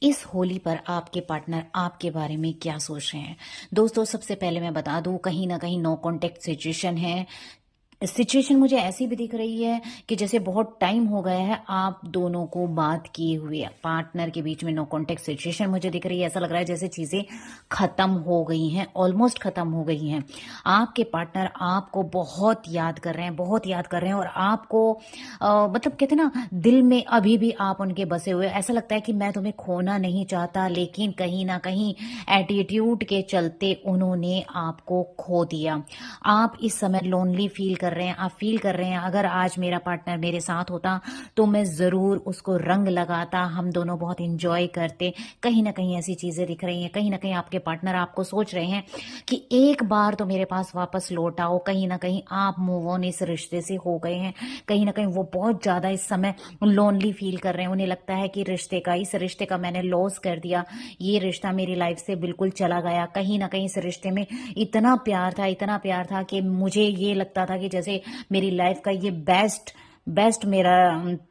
इस होली पर आपके पार्टनर आपके बारे में क्या सोच रहे हैं? दोस्तों, सबसे पहले मैं बता दूं, कहीं ना कहीं नो कॉन्टेक्ट सिचुएशन है। सिचुएशन मुझे ऐसी भी दिख रही है कि जैसे बहुत टाइम हो गया है आप दोनों को बात किए हुए। पार्टनर के बीच में नो कॉन्टेक्ट सिचुएशन मुझे दिख रही है। ऐसा लग रहा है जैसे चीजें खत्म हो गई हैं, ऑलमोस्ट खत्म हो गई हैं। आपके पार्टनर आपको बहुत याद कर रहे हैं, बहुत याद कर रहे हैं, और आपको मतलब कहते हैं ना, दिल में अभी भी आप उनके बसे हुए। ऐसा लगता है कि मैं तुम्हें खोना नहीं चाहता, लेकिन कहीं ना कहीं एटीट्यूड के चलते उन्होंने आपको खो दिया। आप इस समय लोनली फील कर रहे हैं। आप फील कर रहे हैं अगर आज मेरा पार्टनर मेरे साथ होता तो मैं जरूर उसको रंग लगाता, हम दोनों बहुत इंजॉय करते। कहीं ना कहीं ऐसी चीजें दिख रही हैं। कहीं ना कहीं आपके पार्टनर आपको सोच रहे हैं कि एक बार तो मेरे पास वापस लौट आओ। कहीं ना कहीं आप मूव ऑन इस रिश्ते से हो गए हैं। कहीं ना कहीं वो बहुत ज्यादा इस समय लोनली फील कर रहे हैं। उन्हें लगता है कि इस रिश्ते का मैंने लॉस कर दिया। ये रिश्ता मेरी लाइफ से बिल्कुल चला गया। कहीं ना कहीं इस रिश्ते में इतना प्यार था, इतना प्यार था कि मुझे ये लगता था कि जैसे मेरी लाइफ का ये बेस्ट बेस्ट मेरा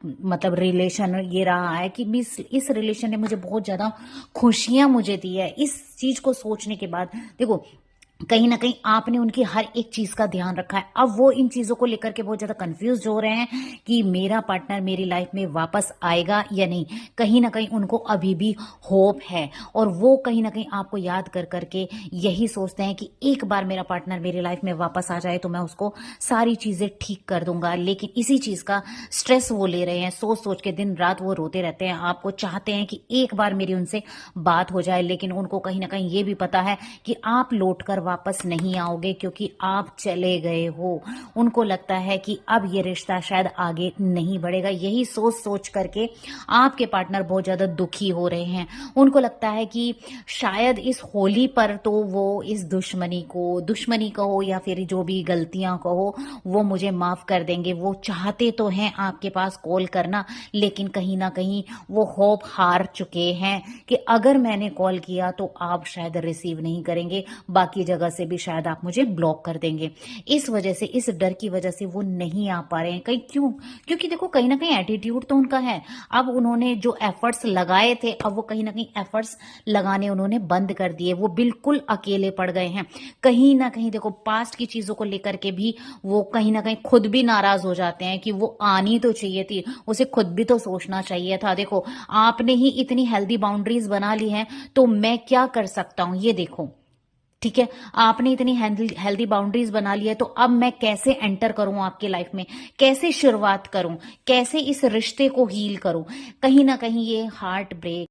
मतलब रिलेशन ये रहा है कि इस रिलेशन ने मुझे बहुत ज्यादा खुशियां मुझे दी है। इस चीज को सोचने के बाद देखो, कहीं ना कहीं आपने उनकी हर एक चीज का ध्यान रखा है। अब वो इन चीजों को लेकर के बहुत ज्यादा कंफ्यूज हो रहे हैं कि मेरा पार्टनर मेरी लाइफ में वापस आएगा या नहीं। कहीं ना कहीं उनको अभी भी होप है, और वो कहीं ना कहीं आपको याद कर करके यही सोचते हैं कि एक बार मेरा पार्टनर मेरी लाइफ में वापस आ जाए तो मैं उसको सारी चीजें ठीक कर दूंगा। लेकिन इसी चीज का स्ट्रेस वो ले रहे हैं। सोच सोच के दिन रात वो रोते रहते हैं। आपको चाहते हैं कि एक बार मेरी उनसे बात हो जाए, लेकिन उनको कहीं ना कहीं ये भी पता है कि आप लौट कर वापस नहीं आओगे, क्योंकि आप चले गए हो। उनको लगता है कि अब ये रिश्ता शायद आगे नहीं बढ़ेगा। यही सोच सोच करके आपके पार्टनर बहुत ज्यादा दुखी हो रहे हैं। उनको लगता है कि शायद इस होली पर तो वो इस दुश्मनी कहो या फिर जो भी गलतियां कहो, वो मुझे माफ कर देंगे। वो चाहते तो हैं आपके पास कॉल करना, लेकिन कहीं ना कहीं वो होप हार चुके हैं कि अगर मैंने कॉल किया तो आप शायद रिसीव नहीं करेंगे, बाकी जगह से भी शायद आप मुझे ब्लॉक कर देंगे। इस वजह से, इस डर की वजह से वो नहीं आ पा रहे हैं। कहीं क्यों? क्योंकि देखो, कहीं ना कहीं एटीट्यूड तो उनका है। अब उन्होंने जो एफर्ट्स लगाए थे, अब वो कहीं ना कहीं एफर्ट्स लगाने उन्होंने बंद कर दिए। वो बिल्कुल अकेले पड़ गए हैं। कहीं ना कहीं देखो, पास्ट की चीजों को लेकर के भी वो कहीं ना कहीं खुद भी नाराज हो जाते हैं कि वो आनी तो चाहिए थी, उसे खुद भी तो सोचना चाहिए था। देखो, आपने ही इतनी हेल्दी बाउंड्रीज बना ली हैं, तो मैं क्या कर सकता हूं ये देखो। ठीक है, आपने इतनी हेल्दी बाउंड्रीज बना ली है, तो अब मैं कैसे एंटर करूं आपके लाइफ में, कैसे शुरुआत करूं, कैसे इस रिश्ते को हील करूं। कहीं ना कहीं ये हार्ट ब्रेक